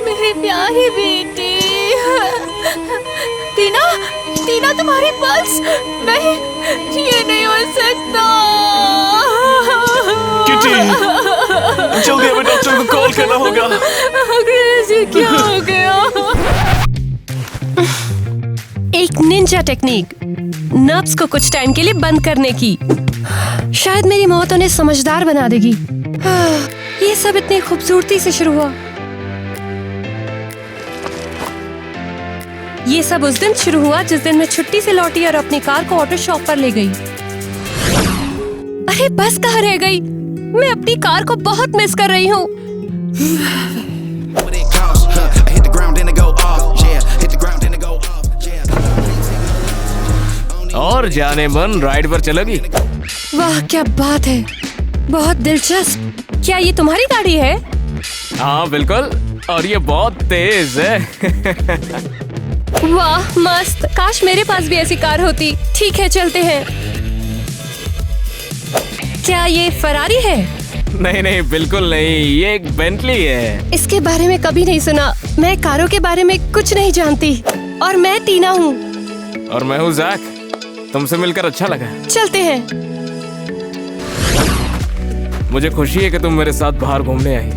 मेरी प्यारी बेटी। टीना, टीना तुम्हारी पल्स नहीं, ये नहीं हो सकता। किटी, जल्दी हमें डॉक्टर को कॉल करना होगा। ग्रेसी, क्या हो गया? एक निंजा टेक्निक, नर्व्स को कुछ टाइम के लिए बंद करने की। शायद मेरी मौत उन्हें समझदार बना देगी। ये सब इतनी खूबसूरती से शुरू हुआ। ये सब उस दिन शुरू हुआ जिस दिन मैं छुट्टी से लौटी और अपनी कार को ऑटो शॉप पर ले गई। अरे बस कहाँ रह गई? मैं अपनी कार को बहुत मिस कर रही हूँ। और जाने मन राइड पर चलोगी? वाह क्या बात है, बहुत दिलचस्प। क्या ये तुम्हारी गाड़ी है? हाँ बिल्कुल, और ये बहुत तेज है। वाह मस्त, काश मेरे पास भी ऐसी कार होती। ठीक है चलते हैं। क्या ये फरारी है? नहीं नहीं बिल्कुल नहीं, ये एक बेंटली है। इसके बारे में कभी नहीं सुना। मैं कारों के बारे में कुछ नहीं जानती। और मैं टीना हूँ। और मैं हूँ जैक। तुमसे मिलकर अच्छा लगा। चलते हैं। मुझे खुशी है कि तुम मेरे साथ बाहर घूमने आई।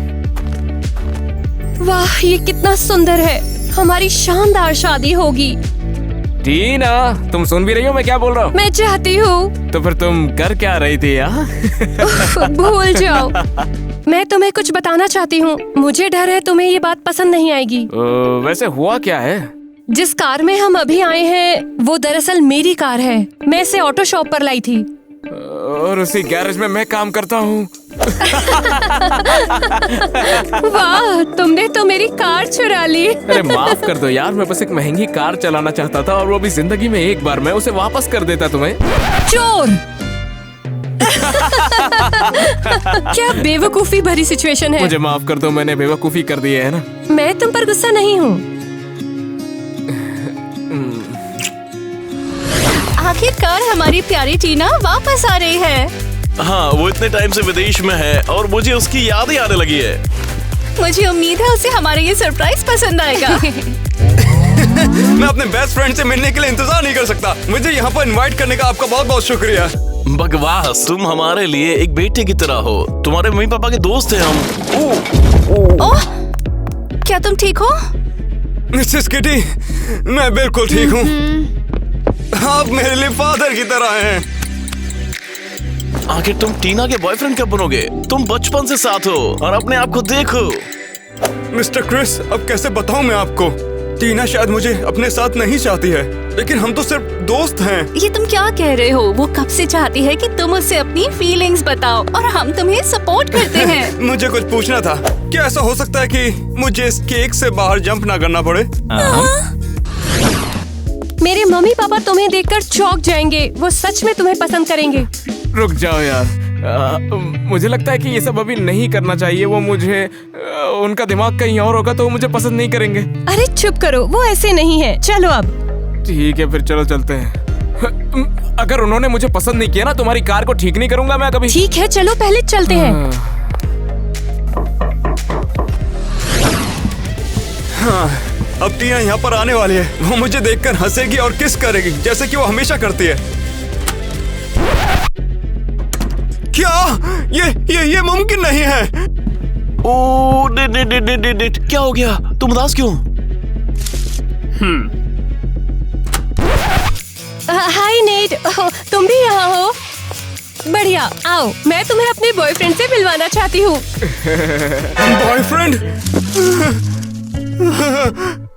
वाह ये कितना सुंदर है। हमारी शानदार शादी होगी। टीना, तुम सुन भी रही हो मैं क्या बोल रहा हूँ? मैं चाहती हूँ। तो फिर तुम कर क्या रही थी यहाँ? भूल जाओ। मैं तुम्हें कुछ बताना चाहती हूँ। मुझे डर है तुम्हें ये बात पसंद नहीं आएगी। वैसे हुआ क्या है? जिस कार में हम अभी आए हैं वो दरअसल मेरी कार है। मैं इसे ऑटो शॉप पर लाई थी। और उसी गैरेज में मैं काम करता हूँ। वाह, तुमने तो मेरी कार चुरा ली। अरे माफ कर दो यार, मैं बस एक महंगी कार चलाना चाहता था और वो भी जिंदगी में एक बार। मैं उसे वापस कर देता तुम्हें। चोर। क्या बेवकूफी भरी सिचुएशन है। मुझे माफ कर दो, मैंने बेवकूफी कर दी है ना। मैं तुम पर गुस्सा नहीं हूँ। आखिरकार हमारी प्यारी टीना वापस आ रही है। हाँ, वो इतने टाइम से विदेश में है और मुझे उसकी याद ही आने लगी है। मुझे उम्मीद है उसे हमारा ये सरप्राइज पसंद आएगा। मैं अपने बेस्ट फ्रेंड से मिलने के लिए इंतजार नहीं कर सकता। मुझे यहाँ पर इनवाइट करने का आपका बहुत बहुत शुक्रिया। बकवास, तुम हमारे लिए एक बेटे की तरह हो। तुम्हारे मम्मी पापा के दोस्त हैं हम। ओह, क्या तुम ठीक हो? मिसेस किटी, मैं बिल्कुल ठीक हूँ। आप मेरे लिए फादर की तरह हैं। आखिर तुम टीना के बॉयफ्रेंड कब बनोगे? तुम बचपन से साथ हो और अपने आप को देखो। मिस्टर क्रिस, अब कैसे बताऊं मैं आपको? टीना शायद मुझे अपने साथ नहीं चाहती है, लेकिन हम तो सिर्फ दोस्त हैं। ये तुम क्या कह रहे हो? वो कब से चाहती है कि तुम उससे अपनी फीलिंग्स बताओ और हम तुम्हें सपोर्ट करते हैं। मुझे कुछ पूछना था। क्या ऐसा हो सकता है कि मुझे इस केक से बाहर जंप ना करना पड़े? मेरे मम्मी पापा तुम्हें देखकर चौंक जाएंगे। वो सच में तुम्हें पसंद करेंगे। रुक जाओ यार, मुझे लगता है कि ये सब अभी नहीं करना चाहिए। वो मुझे उनका दिमाग कहीं और होगा तो वो मुझे पसंद नहीं करेंगे। अरे चुप करो, वो ऐसे नहीं है। चलो अब। ठीक है फिर चलो चलते हैं। अगर उन्होंने मुझे पसंद नहीं किया ना, तुम्हारी कार को ठीक नहीं करूंगा मैं कभी। ठीक है चलो पहले चलते हैं। हाँ, अब टीना यहाँ पर आने वाली है। वो मुझे देखकर हंसेगी और किस करेगी, जैसे कि वो हमेशा करती है। क्या ये मुमकिन नहीं है। ओ डिट, क्या हो गया? तुम उदास क्यों? हाय नेट, तुम भी यहाँ हो? बढ़िया, आओ मैं तुम्हें अपने बॉयफ्रेंड से मिलवाना चाहती हूँ। बॉयफ्रेंड?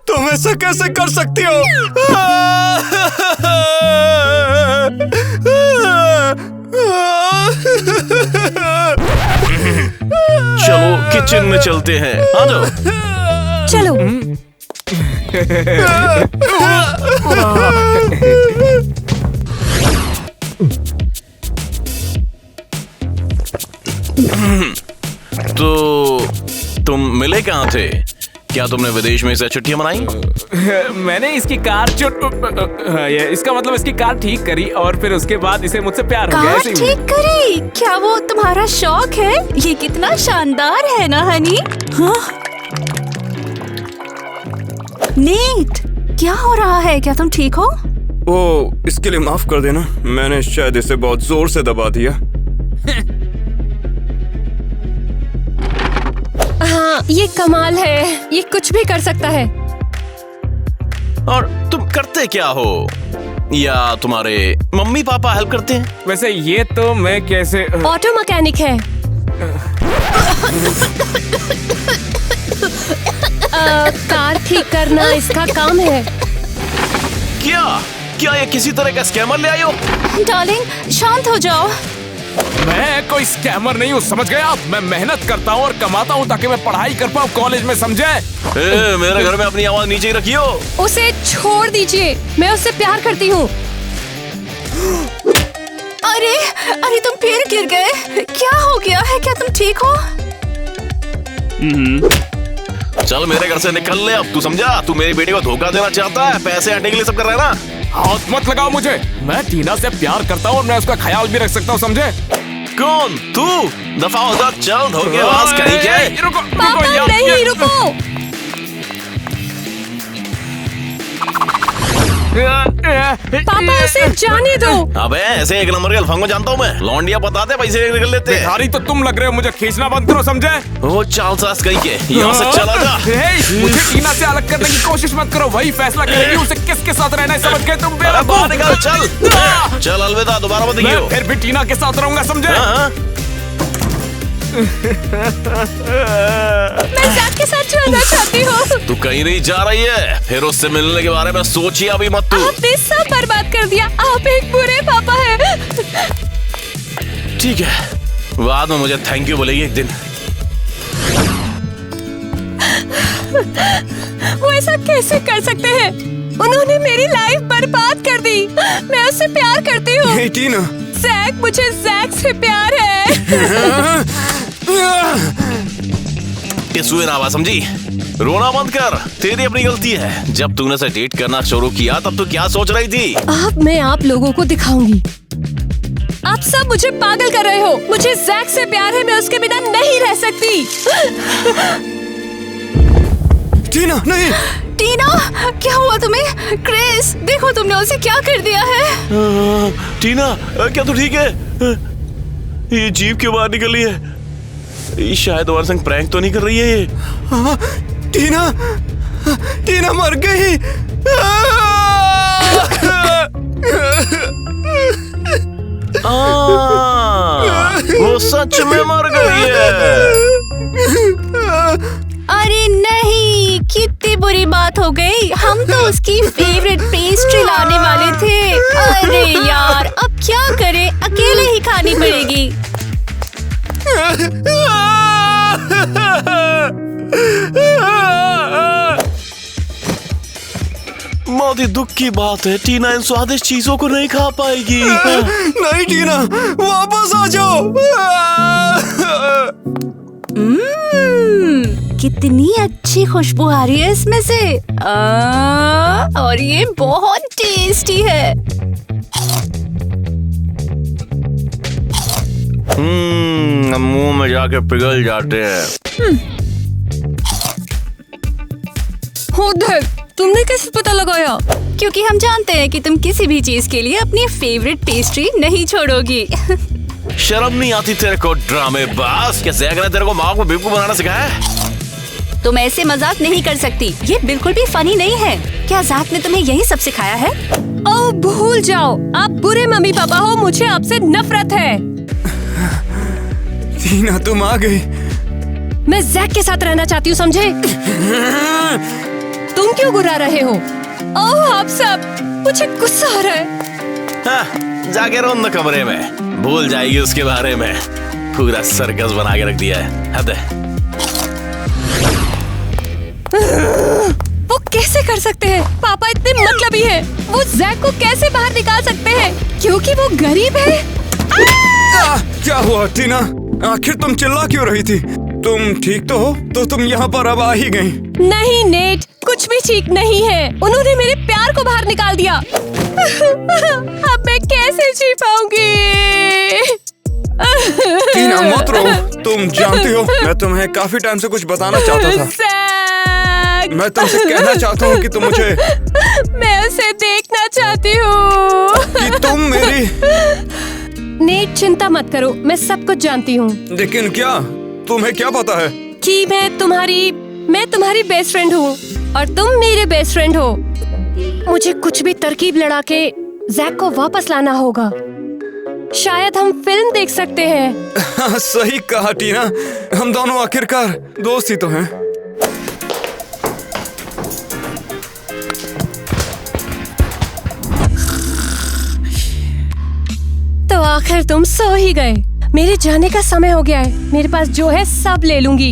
तुम ऐसा कैसे कर सकती हो? चलो किचन में चलते हैं, आ जाओ। चलो। तो तुम मिले कहाँ थे? क्या तुमने विदेश में इसे छुट्टियां मनाई? मैंने इसकी कार इसका मतलब इसकी कार ठीक करी और फिर उसके बाद इसे मुझसे प्यार हो गया। कार ठीक करी? क्या वो तुम्हारा शौक है? ये कितना शानदार है ना हनी। हाँ? नेट, क्या हो रहा है? क्या तुम ठीक हो? ओ, इसके लिए माफ कर देना, मैंने शायद इसे बहुत जोर से दबा दिया। हाँ, ये कमाल है, ये कुछ भी कर सकता है। और तुम करते क्या हो? या तुम्हारे मम्मी पापा हेल्प करते हैं? वैसे ये तो मैं कैसे ऑटो मैकेनिक है। कार ठीक करना इसका काम है। क्या ये किसी तरह का स्कैमर ले आई हो? डार्लिंग, शांत हो जाओ। मैं कोई स्कैमर नहीं हूँ, समझ गया? मैं मेहनत करता हूँ और कमाता हूँ ताकि मैं पढ़ाई कर पाऊँ कॉलेज में, समझे? मेरे घर में अपनी आवाज नीचे ही रखियो। उसे छोड़ दीजिए, मैं उससे प्यार करती हूँ। अरे तुम फिर गिर गए। क्या हो गया है? क्या तुम ठीक हो? चल मेरे घर से निकल ले अब, तू समझा? तू मेरी बेटी को धोखा देना चाहता है, पैसे हटने के लिए सब कर रहा है ना? हाथ मत लगाओ मुझे, मैं टीना से प्यार करता हूँ और मैं उसका ख्याल भी रख सकता हूँ, समझे? कौन तू? दफा हो जा, चल धोखेबाज कहीं क्या है? रुको, पापा यार, नहीं, रुको। पापा उसे जाने दो। अबे ऐसे एक नंबर के अल्फांग को जानता हूँ मैं, लौंडिया बताते पैसे निकल लेते। भिखारी तो तुम लग रहे हो, मुझे खींचना बंद करो, समझे? वो चाल सास कहीं के, यहाँ से चला जा। मुझे टीना से अलग करने की कोशिश मत करो, वही फैसला करेगी उसे किसके साथ रहना है, समझ गए तुम? बाहर निकल, चल अलविदा, दोबारा मत देखियो। मैं फिर भी टीना के साथ रहूंगा, समझे? मैं जैक के साथ चलना चाहती हूँ। तू कहीं नहीं जा रही है, फिर उससे मिलने के बारे में सोचिए अभी मत तू। आपने सब बर्बाद कर दिया, आप एक बुरे पापा हैं। ठीक है, बाद में मुझे थैंक यू बोलेगी एक दिन। वो ऐसा कैसे कर सकते हैं? उन्होंने मेरी लाइफ बर्बाद कर दी। मैं उससे प्यार करती हूँ। हे टीना, जैक, मुझे जैक से प्यार है। टिसुए ना आवाज, समझी? रोना बंद कर, तेरी अपनी गलती है। जब तूने उसे डेट करना शुरू किया तब तू क्या सोच रही थी? अब मैं आप लोगों को दिखाऊंगी। आप सब मुझे पागल कर रहे हो। मुझे जैक से प्यार है, मैं उसके बिना नहीं रह सकती। टीना, नहीं। टीना, क्या हुआ तुम्हें? क्रिस, देखो तुमने उसे क्या कर दिया है। टीना, क्या तू ठीक है? ये जीप क्यों बाहर निकली है? ये शायद हमारे संग प्रैंक तो नहीं कर रही है ये? टीना मर गई। वो सच में मर गई है। अरे नहीं, कितनी बुरी बात हो गई। हम तो उसकी फेवरेट पेस्ट्री लाने वाले थे। अरे यार, अब क्या करें? अकेले ही खानी पड़ेगी। बहुत ही दुख की बात है, टीना इन स्वादिष्ट चीजों को नहीं खा पाएगी। नहीं टीना, वापस आ जाओ। कितनी अच्छी खुशबू आ रही है इसमें से। और ये बहुत टेस्टी है। मुंह में जाके पिघल जाते हैं। उधर, तुमने कैसे पता लगाया? क्योंकि हम जानते हैं कि तुम किसी भी चीज के लिए अपनी फेवरेट पेस्ट्री नहीं छोड़ोगी। शर्म नहीं आती तेरे को ड्रामेबाज? क्या जैक ने तेरे को माँ को बेवकूफ बनाना सिखाया है? तुम ऐसे मजाक नहीं कर सकती, ये बिल्कुल भी फनी नहीं है। क्या जैक ने तुम्हें यही सब सिखाया है? ओह, भूल जाओ, आप बुरे मम्मी पापा हो। मुझे आपसे नफरत है। टीना, तुम आ गई। मैं जैक के साथ रहना चाहती हूँ, समझे? तुम क्यों गुर्रा रहे हो? ओह, आप सब, मुझे गुस्सा आ रहा है। हाँ, जाके रो न कमरे में, भूल जाएगी उसके बारे में। पूरा सर्कस बना के रख दिया है, हद है। वो कैसे कर सकते हैं? पापा इतने मतलबी हैं। वो जैक को कैसे बाहर निकाल सकते हैं? क्योंकि वो गरीब है। क्या हुआ टीना? आखिर तुम चिल्ला क्यों रही थी? तुम ठीक तो हो? तो तुम यहाँ पर अब आ ही गई। नहीं नेट, कुछ भी ठीक नहीं है। उन्होंने मेरे प्यार को बाहर निकाल दिया। अब मैं कैसे जी पाऊंगी? टीना, मत रो। तुम जानती हो, मैं तुम्हें काफी टाइम से कुछ बताना चाहता था। मैं तुमसे कहना चाहता हूँ कि तुम मुझे, मैं उसे देखना चाहती हूँ। कि तुम मेरी, नेट चिंता मत करो, मैं सब कुछ जानती हूँ लेकिन क्या तुम्हें क्या पता है? कि मैं तुम्हारी बेस्ट फ्रेंड हूँ और तुम मेरे बेस्ट फ्रेंड हो। मुझे कुछ भी तरकीब लड़ा के जैक को वापस लाना होगा। शायद हम फिल्म देख सकते हैं। हाँ, सही कहा टीना, हम दोनों आखिरकार दोस्त ही तो हैं। तो आखिर तुम सो ही गए। मेरे जाने का समय हो गया है। मेरे पास जो है सब ले लूंगी।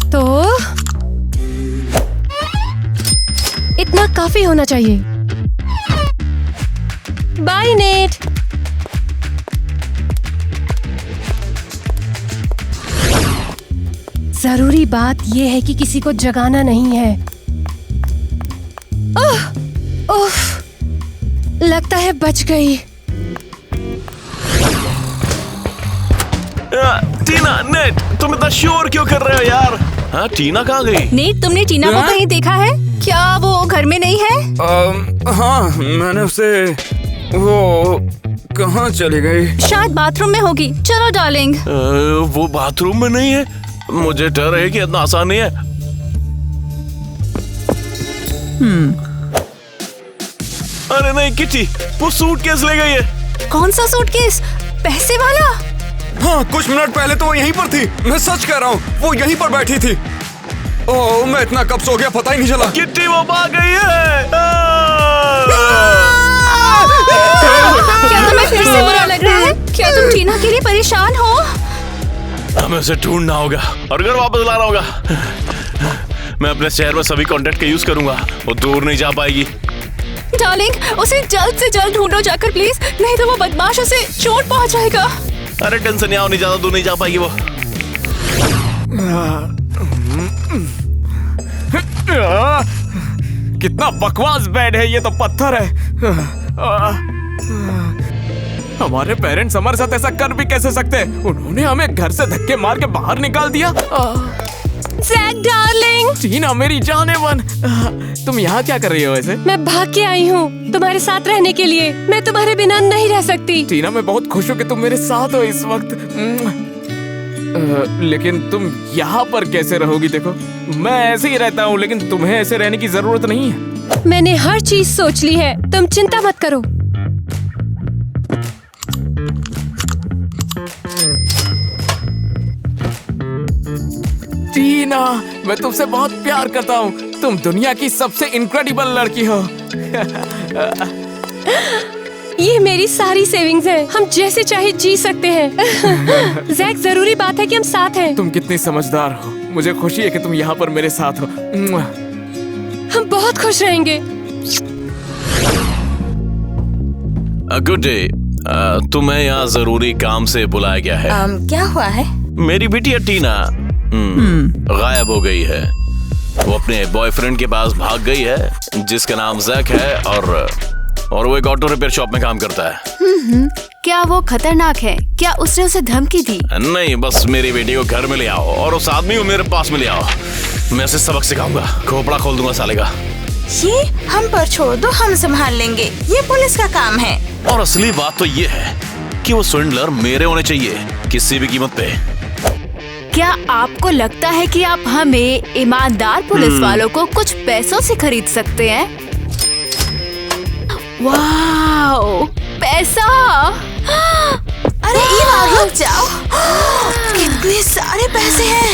तो इतना काफी होना चाहिए। By net. जरूरी बात यह है कि किसी को जगाना नहीं है। ओह, लगता है बच गई। टीना, नेट, तुम इतना श्योर क्यों कर रहे हो यार? हाँ, टीना कहाँ गई? नेट, तुमने टीना को कहीं देखा है क्या? वो घर में नहीं है? हाँ, मैंने उसे, वो कहाँ चली गई? शायद बाथरूम में होगी। चलो डार्लिंग। वो बाथरूम में नहीं है। मुझे डर है कि इतना आसान नहीं है। अरे नहीं किटी, वो सूटकेस ले गई है। कौन सा सूटकेस? पैसे वाला? हाँ, कुछ मिनट पहले तो वो यहीं पर थी। मैं सच कह रहा हूँ, वो यहीं पर बैठी थी। ओह, मैं इतना कब सो गया पता ही नहीं चला। किटी, वो भाग गई है। क्या तुम्हें फिर से बुरा लग रहा है? क्या तुम टीना के लिए परेशान हो? हमें उसे ढूंढना होगा और घर वापस लाना होगा। मैं अपने शहर में सभी कॉन्टेक्ट का यूज करूंगा। वो दूर नहीं जा पाएगी। डार्लिंग, उसे जल्द से जल्द ढूंढो जाकर प्लीज, नहीं तो वो बदमाश उसे चोट पहुंचाएगा। अरे टेंशन नहीं, नहीं ज्यादा दूर नहीं जा पाएगी वो। कितना बकवास बेड है, ये तो पत्थर है। हमारे पेरेंट्स हमारे साथ ऐसा कर भी कैसे सकते हैं? उन्होंने हमें घर से धक्के मार के बाहर निकाल दिया। जैक डार्लिंग, टीना मेरी जाने मन, तुम यहाँ क्या कर रही हो वैसे? मैं भाग के आई हूँ तुम्हारे साथ रहने के लिए। मैं तुम्हारे बिना नहीं रह सकती। टीना, मैं बहुत खुश हूँ कि तुम मेरे साथ हो इस वक्त। लेकिन तुम यहाँ पर कैसे रहोगी? देखो, मैं ऐसे ही रहता हूँ, लेकिन तुम्हें ऐसे रहने की जरूरत नहीं है। मैंने हर चीज सोच ली है, तुम चिंता मत करो। टीना, मैं तुमसे बहुत प्यार करता हूँ। तुम दुनिया की सबसे इनक्रेडिबल लड़की हो। ये मेरी सारी सेविंग्स है। हम जैसे चाहे जी सकते हैं। जैक, जरूरी बात है कि हम साथ हैं। तुम कितनी समझदार हो। मुझे खुशी है कि तुम यहाँ पर मेरे साथ हो। हम बहुत खुश रहेंगे। Good day. तुम्हें यहाँ जरूरी काम से बुलाया गया है। क्या हुआ है? मेरी बिटिया टीना गायब हो गई है। वो अपने बॉयफ्रेंड के पास भाग गई है, जिसका नाम जैक है, और वो एक ऑटो रिपेयर शॉप में काम करता है। क्या वो खतरनाक है? क्या उसने उसे धमकी दी? नहीं, बस मेरी बेटी को घर में ले आओ और उस आदमी को मेरे पास में ले आओ। मैं उसे सबक सिखाऊंगा, खोपड़ा खोल दूंगा साले का। ये हम पर छोड़ दो, हम संभाल लेंगे। ये पुलिस का काम है। और असली बात तो ये है कि वो स्विंडलर मेरे होने चाहिए, किसी भी कीमत पे। क्या आपको लगता है कि आप हमें ईमानदार पुलिस वालों को कुछ पैसों से खरीद सकते हैं? वाओ, पैसा! अरे ईवा, रुक जाओ। कितने सारे पैसे हैं।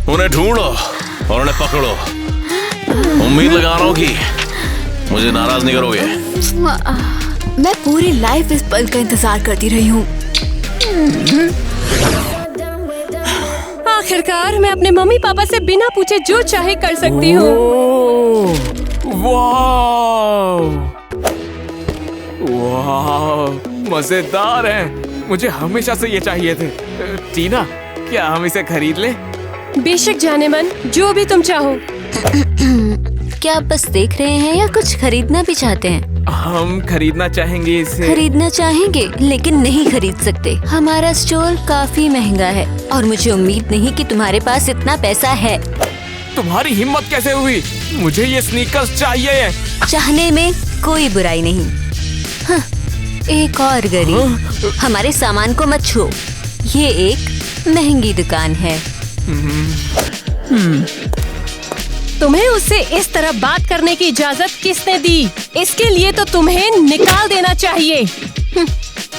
उन्हें ढूंढो और उन्हें पकड़ो। उम्मीद लगा रहा हूँ कि मुझे नाराज नहीं करोगे। मैं पूरी लाइफ इस पल का इंतजार करती रही हूँ। आखिरकार मैं अपने मम्मी पापा से बिना पूछे जो चाहे कर सकती हूँ। वाह, मजेदार है। मुझे हमेशा से ये चाहिए थे। टीना, क्या हम इसे खरीद लें? बेशक जाने मन, जो भी तुम चाहो। क्या आप बस देख रहे हैं या कुछ खरीदना भी चाहते हैं? हम खरीदना चाहेंगे इसे। खरीदना चाहेंगे लेकिन नहीं खरीद सकते। हमारा स्टोर काफी महंगा है और मुझे उम्मीद नहीं कि तुम्हारे पास इतना पैसा है। तुम्हारी हिम्मत कैसे हुई? मुझे ये स्नीकर्स चाहिए। चाहने में कोई बुराई नहीं। हाँ, एक और गरीब, हमारे सामान को मत छुओ। ये एक महंगी दुकान है। तुम्हें उससे इस तरह बात करने की इजाजत किसने दी? इसके लिए तो तुम्हें निकाल देना चाहिए।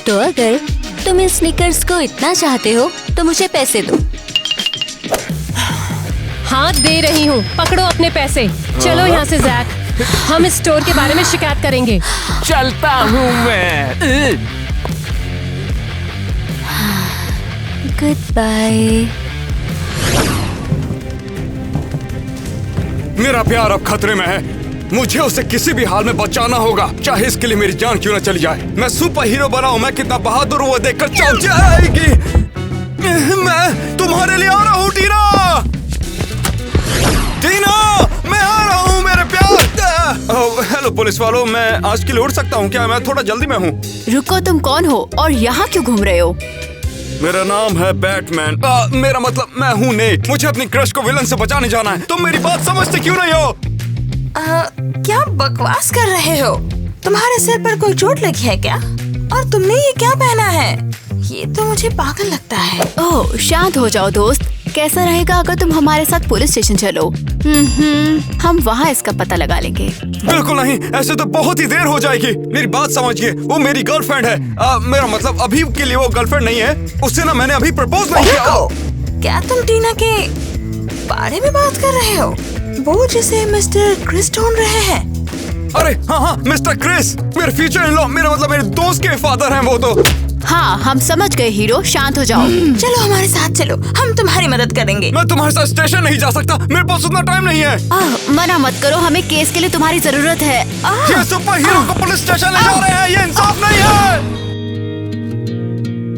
तो अगर तुम इस स्नीकर्स को इतना चाहते हो तो मुझे पैसे दो। हाँ, दे रही हूँ। पकड़ो अपने पैसे। चलो यहाँ से जैक, हम इस स्टोर के बारे में शिकायत करेंगे। चलता हूँ मैं। Good bye. मेरा प्यार अब खतरे में है। मुझे उसे किसी भी हाल में बचाना होगा, चाहे इसके लिए मेरी जान क्यों न चली जाए। मैं सुपर हीरो बना हूँ। मैं कितना बहादुर हूँ वो देखकर चौंक जाएगी। मैं तुम्हारे लिए आ रहा हूँ टीना। टीना, मैं आ रहा हूँ मेरे प्यार। हेलो पुलिस वालों, मैं आज के लिए उड़ सकता हूँ क्या? मैं थोड़ा जल्दी में हूँ। रुको, तुम कौन हो और यहाँ क्यों घूम रहे हो? मेरा नाम है बैटमैन। मेरा मतलब मैं हूँ नेट। मुझे अपनी क्रश को विलन से बचाने जाना है। तुम मेरी बात समझते क्यों नहीं हो? क्या बकवास कर रहे हो? तुम्हारे सिर पर कोई चोट लगी है क्या? और तुमने ये क्या पहना है? ये तो मुझे पागल लगता है। ओह, शांत हो जाओ दोस्त। कैसा रहेगा अगर तुम हमारे साथ पुलिस स्टेशन चलो? हम वहाँ इसका पता लगा लेंगे। बिल्कुल नहीं, ऐसे तो बहुत ही देर हो जाएगी। मेरी बात समझिए, वो मेरी गर्लफ्रेंड है। मेरा मतलब अभी के लिए वो गर्लफ्रेंड नहीं है। उससे ना मैंने अभी प्रपोज नहीं किया। क्या तुम टीना के बारे में बात कर रहे हो? वो जिसे मिस्टर क्रिस ढूंढ रहे हैं? अरे हाँ, मिस्टर क्रिस, मेरे फ्यूचर इन लॉ, मेरा मतलब मेरे दोस्त के फादर हैं वो तो। हाँ, हम समझ गए हीरो, शांत हो जाओ। चलो हमारे साथ चलो, हम तुम्हारी मदद करेंगे। मैं तुम्हारे साथ स्टेशन नहीं जा सकता, मेरे पास उतना टाइम नहीं है। मना मत करो, हमें केस के लिए तुम्हारी जरूरत है। ये सुपर हीरो को पुलिस स्टेशन ले जा रहे हैं, ये इंसाफ नहीं है।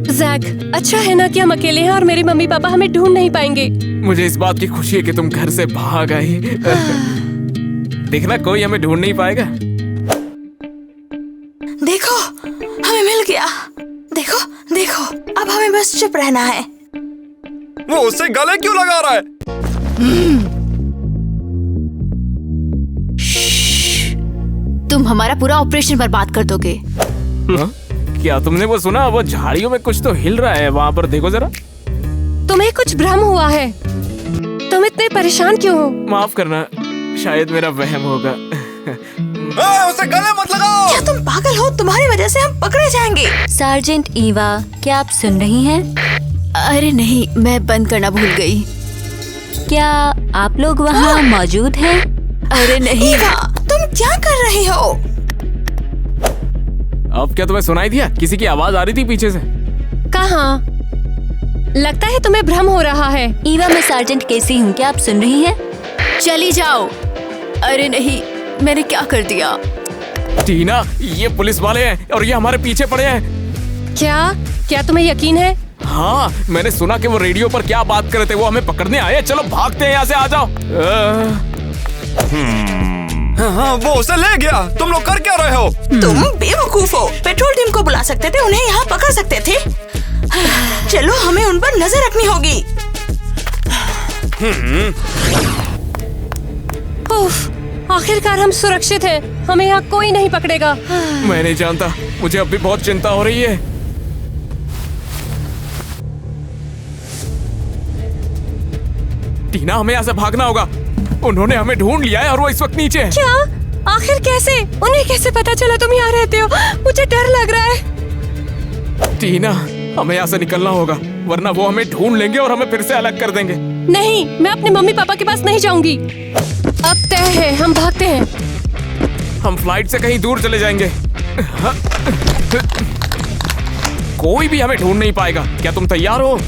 जैक, अच्छा है ना कि हम अकेले हैं और मेरे मम्मी पापा हमें ढूंढ नहीं पाएंगे। मुझे इस बात की खुशी है कि तुम घर से भाग आई। देखना, कोई हमें ढूंढ नहीं पाएगा। देखो, हमें मिल गया। देखो देखो, अब हमें बस चुप रहना है। वो उससे गले क्यों लगा रहा है? तुम हमारा पूरा ऑपरेशन बर्बाद कर दोगे। क्या तुमने वो सुना? वो झाड़ियों में कुछ तो हिल रहा है, वहाँ पर देखो जरा। तुम्हें कुछ भ्रम हुआ है। तुम इतने परेशान क्यों हो? माफ करना, शायद मेरा वहम होगा। उसे गले मत लगाओ। क्या तुम पागल हो? तुम्हारी वजह से हम पकड़े जाएंगे। सार्जेंट ईवा, क्या आप सुन रही हैं? अरे नहीं, मैं बंद करना भूल गई। क्या आप लोग वहाँ मौजूद हैं? अरे नहीं। ईवा, तुम क्या कर रही हो? अब क्या तुम्हें सुनाई दिया? किसी की आवाज आ रही थी पीछे से। कहाँ? लगता है तुम्हें भ्रम हो रहा है। ईवा, मैं सार्जेंट केसी हूँ, क्या आप सुन रही हैं? चली जाओ। अरे नहीं, मैंने क्या कर दिया? टीना, ये पुलिस वाले हैं और ये हमारे पीछे पड़े हैं। क्या तुम्हें यकीन है? हाँ, मैंने सुना कि वो रेडियो पर क्या बात कर रहे थे। वो हमें पकड़ने आए। चलो भागते हैं यहाँ से, आ जाओ। हाँ, वो उसे ले गया। तुम लोग कर क्या रहे हो? तुम बेवकूफ हो। पेट्रोल टीम को बुला सकते थे, उन्हें यहाँ पकड़ सकते थे। चलो, हमें उन पर नजर रखनी होगी। उफ, आखिरकार हम सुरक्षित हैं। हमें यहाँ कोई नहीं पकड़ेगा। मैं नहीं जानता, मुझे अब भी बहुत चिंता हो रही है। टीना, हमें यहाँ से भागना होगा। उन्होंने हमें ढूंढ लिया है और वो इस वक्त नीचे है। क्या? आखिर कैसे? उन्हें कैसे पता चला तुम यहाँ रहते हो? मुझे डर लग रहा है। टीना, हमें यहाँ से निकलना होगा, वरना वो हमें ढूंढ लेंगे और हमें फिर से अलग कर देंगे। नहीं, मैं अपने मम्मी पापा के पास नहीं जाऊंगी। अब तय है, हम भागते हैं। हम फ्लाइट से कहीं दूर चले जाएंगे। कोई भी हमें ढूंढ नहीं पाएगा। क्या तुम तैयार हो?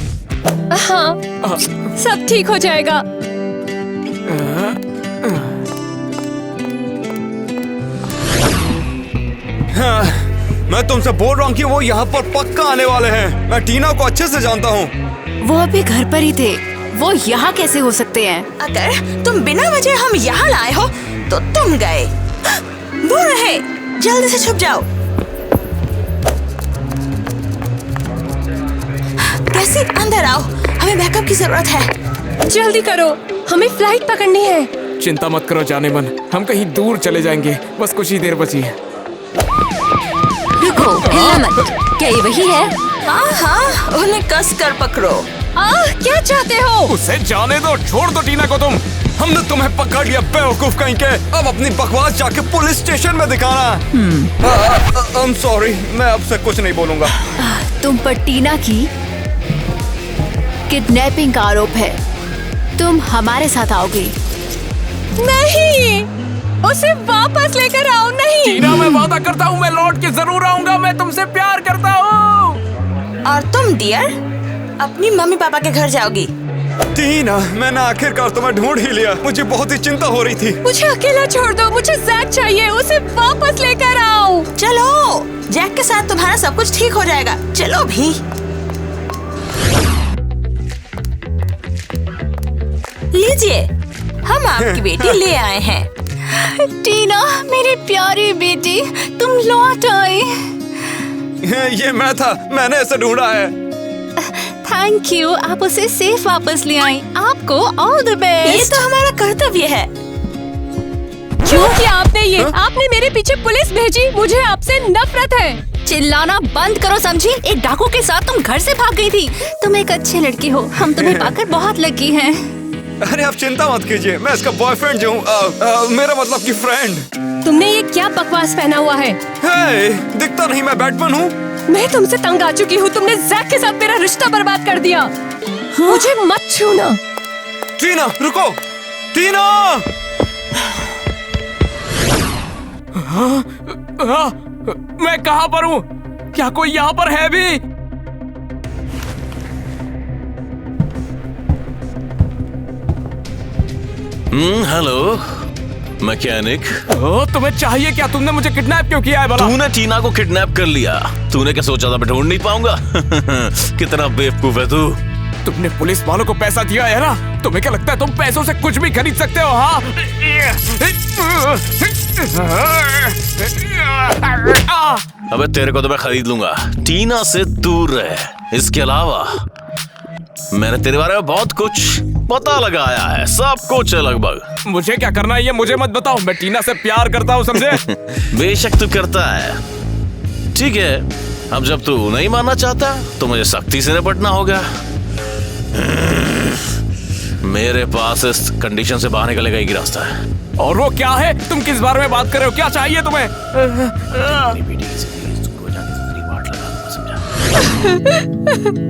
हाँ, सब ठीक हो जाएगा। हाँ, मैं तुमसे बोल रहा हूँ कि वो यहाँ पर पक्का आने वाले हैं। मैं टीना को अच्छे से जानता हूँ। वो अभी घर पर ही थे, वो यहाँ कैसे हो सकते हैं? अगर तुम बिना वजह हम यहाँ लाए हो तो तुम गए। वो रहे। जल्दी से छुप जाओ। कैसी अंदर आओ, हमें बैकअप की जरूरत है। जल्दी करो, हमें फ्लाइट पकड़नी है। चिंता मत करो जाने मन, हम कहीं दूर चले जाएंगे, बस कुछ ही देर बची है। रुको, हिलना मत। क्या ये वही है? हाँ, उन्हें कस कर पकड़ो। क्या चाहते हो? उसे जाने दो, छोड़ दो टीना को तुम। हमने तुम्हें पकड़ लिया बेवकूफ कहीं के। अब अपनी बकवास जाके पुलिस स्टेशन में दिखाना। आई एम सॉरी, मैं अब से कुछ नहीं बोलूंगा। तुम पर टीना की किडनैपिंग का आरोप है। तुम हमारे साथ आओगे। नहीं, उसे वापस लेकर आओ। नहीं टीना, मैं वादा करता हूँ मैं लौट के जरूर आऊंगा। मैं तुमसे प्यार करता हूँ। और तुम डियर अपनी मम्मी पापा के घर जाओगी। टीना, मैंने आखिरकार तुम्हें ढूंढ ही लिया। मुझे बहुत ही चिंता हो रही थी। मुझे अकेला छोड़ दो, मुझे जैक चाहिए। उसे वापस लेकर आओ। चलो, जैक के साथ तुम्हारा सब कुछ ठीक हो जाएगा। चलो भी। लीजिए, हम आपकी बेटी ले आए हैं। टीना, मेरी प्यारी बेटी, तुम लौट आई। ये मैं था, मैंने इसे ढूंढा है। थैंक यू, आप उसे सेफ वापस ले आई। आपको ऑल द ये बेस्ट। तो हमारा कर्तव्य है। क्यों किया आपने ये? आपने मेरे पीछे पुलिस भेजी। मुझे आपसे नफरत है। चिल्लाना बंद करो, समझी? एक डाकू के साथ तुम घर से भाग गई थी। तुम एक अच्छी लड़की हो, हम तुम्हें पाकर बहुत लकी हैं। अरे आप चिंता मत कीजिए, मैं इसका बॉयफ्रेंड जो हूँ, मेरा मतलब कि फ्रेंड। तुमने ये क्या बकवास पहना हुआ है? हे, दिखता नहीं मैं बैटमैन हूँ। मैं तुमसे तंग आ चुकी हूँ। तुमने जैक के साथ मेरा रिश्ता बर्बाद कर दिया। मुझे मत छूना। टीना, रुको। टीना! मैं कहाँ पर हूँ? क्या कोई यहाँ पर है भी? Hello mechanic. तुम्हें चाहिए क्या? तुमने मुझे किडनैप क्यों किया है भला? तूने टीना को किडनैप कर लिया। तूने क्या सोचा था मैं ढूंढ नहीं पाऊंगा? कितना बेवकूफ है तू। तुमने पुलिस वालों को पैसा दिया है ना? तुम्हें क्या लगता है तुम पैसों से कुछ भी खरीद सकते हो? हाँ, अबे तेरे को तो मैं खरीद लूंगा। टीना से दूर रह। इसके अलावा मैंने तेरे बारे में बहुत कुछ पता लगाया है, सब कुछ है लगभग। मुझे क्या करना है ये मुझे मत बताओ। मैं टीना से प्यार करता हूँ, समझे? बेशक तू करता है, ठीक है। अब जब तू नहीं मानना चाहता तो मुझे सख्ती से निपटना होगा। मेरे पास इस कंडीशन से बाहर निकलने का एक ही रास्ता है। और वो क्या है? तुम किस बारे में बात कर रहे हो? क्या चाहिए तुम्हें?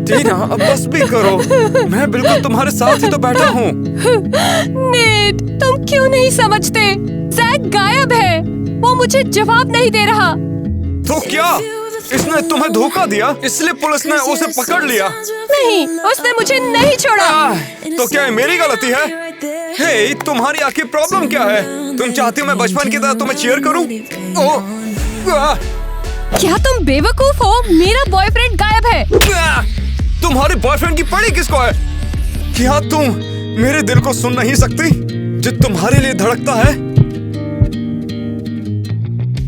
टीना, अब बस भी करो। मैं बिल्कुल तुम्हारे साथ ही तो बैठा हूँ। नेट, तुम क्यों नहीं समझते? जैक गायब है। वो मुझे जवाब नहीं दे रहा। तो क्या इसने तुम्हें धोखा दिया, इसलिए पुलिस ने उसे पकड़ लिया? नहीं, उसने मुझे नहीं छोड़ा। तो क्या ये मेरी गलती है? हे, तुम्हारी आखिर प्रॉब्लम क्या है? तुम चाहती हो मैं बचपन की तरह तुम्हें चीयर करूं? क्या तुम बेवकूफ हो? मेरा बॉयफ्रेंड गायब है। तुम्हारे बॉयफ्रेंड की पड़ी किसको है? क्या तुम मेरे दिल को सुन नहीं सकती जो तुम्हारे लिए धड़कता है?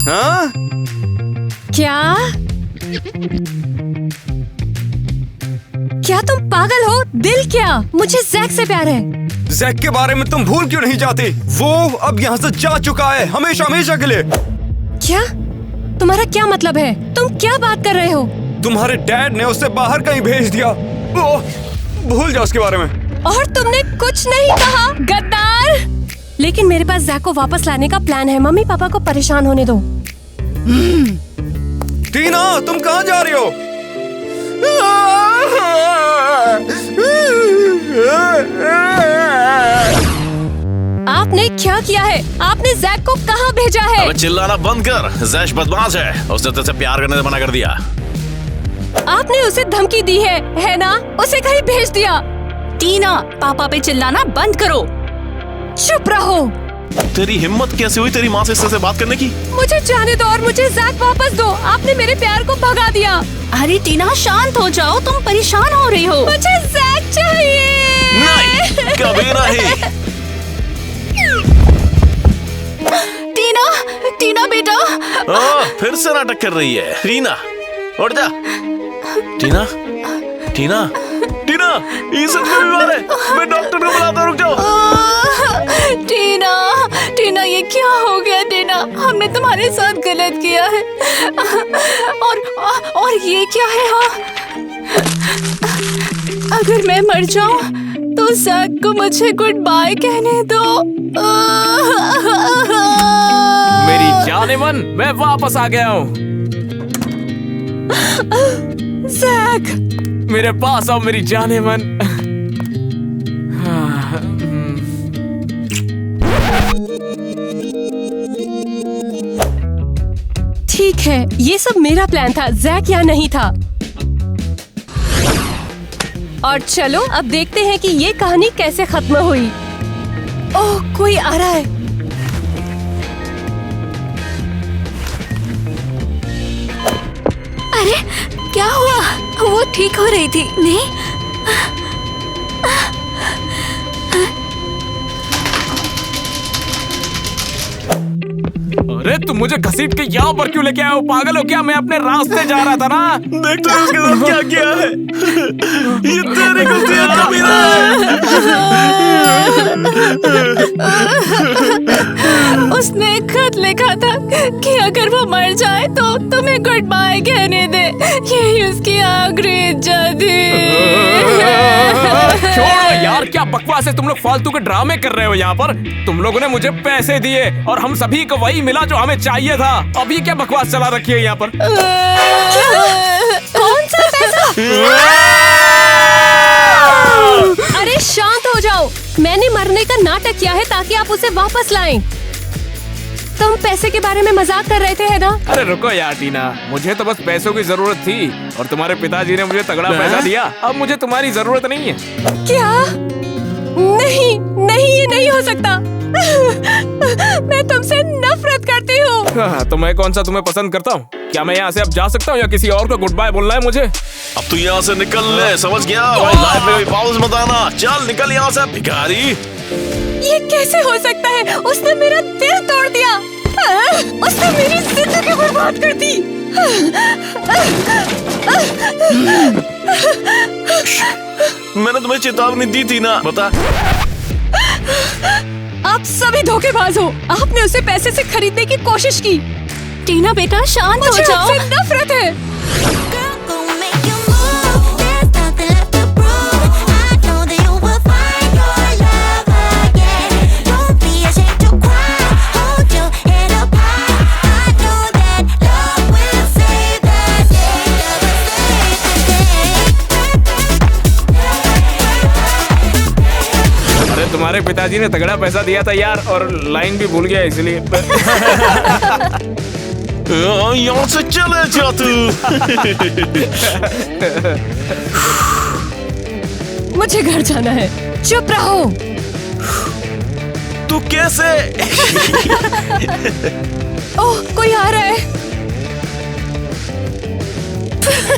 हाँ? क्या तुम पागल हो? दिल क्या? मुझे जैक से प्यार है। जैक के बारे में तुम भूल क्यों नहीं जाती? वो अब यहाँ से जा चुका है, हमेशा हमेशा के लिए। क्या? तुम्हारा क्या मतलब है? तुम क्या बात कर रहे हो? तुम्हारे डैड ने उसे बाहर कहीं भेज दिया। वो भूल जाओ उसके बारे में। और तुमने कुछ नहीं कहा, गद्दार। लेकिन मेरे पास जैक को वापस लाने का प्लान है। मम्मी पापा को परेशान होने दो। टीना, तुम कहाँ जा रही हो? आपने क्या किया है? आपने जैक को कहाँ भेजा है? अबे चिल्लाना बंद कर। जैश बदमाश है, उसने तुझसे प्यार करने से मना कर दिया। आपने उसे धमकी दी है ना? उसे कहीं भेज दिया। टीना, पापा पे चिल्लाना बंद करो। चुप रहो। तेरी हिम्मत कैसे हुई तेरी माँ से इस तरह से बात करने की? मुझे जाने दो और मुझे जैक वापस दो। आपने मेरे प्यार को भगा दिया। अरे टीना, शांत हो जाओ, तुम परेशान हो रही हो। मुझे जैक चाहिए। नहीं, कभी नहीं। टीना, टीना बेटा। फिर से नाटक कर रही है। टीना उठ जा। टीना टीना टीना, ये सच में बीमार है। मैं डॉक्टर को बुलाता हूँ, रुक जाओ। टीना टीना, ये क्या हो गया टीना? हमने तुम्हारे साथ गलत किया है। और ये क्या है? हाँ, अगर मैं मर जाऊं तो जैक को मुझे गुड बाय कहने दो। मेरी जानेमन, मैं वापस आ गया हूँ। जैक, मेरे पास आओ मेरी जानेमन। ठीक है, ये सब मेरा प्लान था, जैक यहाँ नहीं था। और चलो अब देखते हैं कि ये कहानी कैसे खत्म हुई। ओह, कोई आ रहा है। अरे क्या हुआ? वो ठीक हो रही थी नहीं? अरे तुम मुझे घसीट के यहाँ पर क्यों लेके आए हो? पागल हो क्या? मैं अपने रास्ते जा रहा था ना। देख तो उसके साथ क्या किया है। ये तेरी गलती है कमीना। उसने एक खत लिखा था कि अगर वो मर जाए तो तुम्हें गुड बाय कहने दे। यही उसकी आखिरी इज्जत थी। छोड़ो यार, क्या बकवास है। तुम लोग फालतू के ड्रामे कर रहे हो यहाँ पर। तुम लोगों ने मुझे पैसे दिए और हम सभी को वही मिला जो हमें चाहिए था। अब ये क्या बकवास चला रखी है यहाँ पर? कौन सा पैसा? अरे शांत हो जाओ। मैंने मरने का नाटक किया है ताकि आप उसे वापस लाएं। तुम पैसे के बारे में मजाक कर रहे थे, है ना? अरे रुको यार टीना, मुझे तो बस पैसों की जरूरत थी और तुम्हारे पिताजी ने मुझे तगड़ा पैसा दिया। अब मुझे तुम्हारी जरूरत नहीं है। क्या? नहीं नहीं, ये नहीं हो सकता। मैं तुमसे नफरत करती हूँ। तो मैं कौन सा तुम्हें पसंद करता हूँ? क्या मैं यहाँ से अब जा सकता हूँ या किसी और को गुड बाय बोलना है मुझे? अब तू यहाँ से निकल ले, समझ गया? भाई लाइफ में पाउस मत आना। चल निकल यहाँ से भिखारी। ये कैसे हो सकता है? उसने मेरा दिल तोड़ दिया। उसने मेरी जिंदगी बर्बाद कर दी। मैंने तुम्हें चेतावनी दी थी ना, बता। आप सभी धोखेबाज हो। आपने उसे पैसे से खरीदने की कोशिश की। टीना बेटा, शांत हो मुझे जाओ। आपसे नफरत है। तुम्हारे पिताजी ने तगड़ा पैसा दिया था यार, और लाइन भी भूल गया इसलिए। यहाँ से चले जा तू। मुझे घर जाना है। चुप रहो। तू कैसे? ओह, कोई आ रहा है।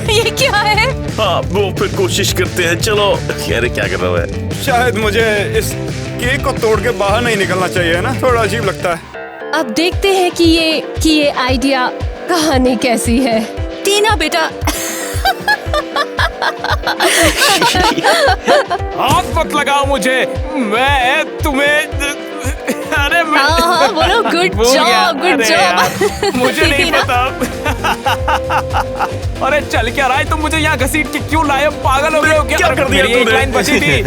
ये क्या है? हाँ, वो फिर कोशिश करते हैं। चलो। अरे क्या कर रहा है? शायद मुझे इस केक को तोड़ के बाहर नहीं निकलना चाहिए ना, थोड़ा अजीब लगता है। अब देखते हैं कि ये आइडिया कहानी कैसी है। टीना बेटा। हाथ मत लगाओ मुझे, मैं तुम्हें। अरे मैं हाँ, बोलो गुड भूल गया। जॉब, गुड अरे जॉब। यार, मुझे नहीं पता। अरे चल क्या रहा है? तुम मुझे यहाँ घसीट के क्यों लाए हो? पागल हो गए हो क्या? क्या कर दिया मेरी एक तूने? लाइन बची थी।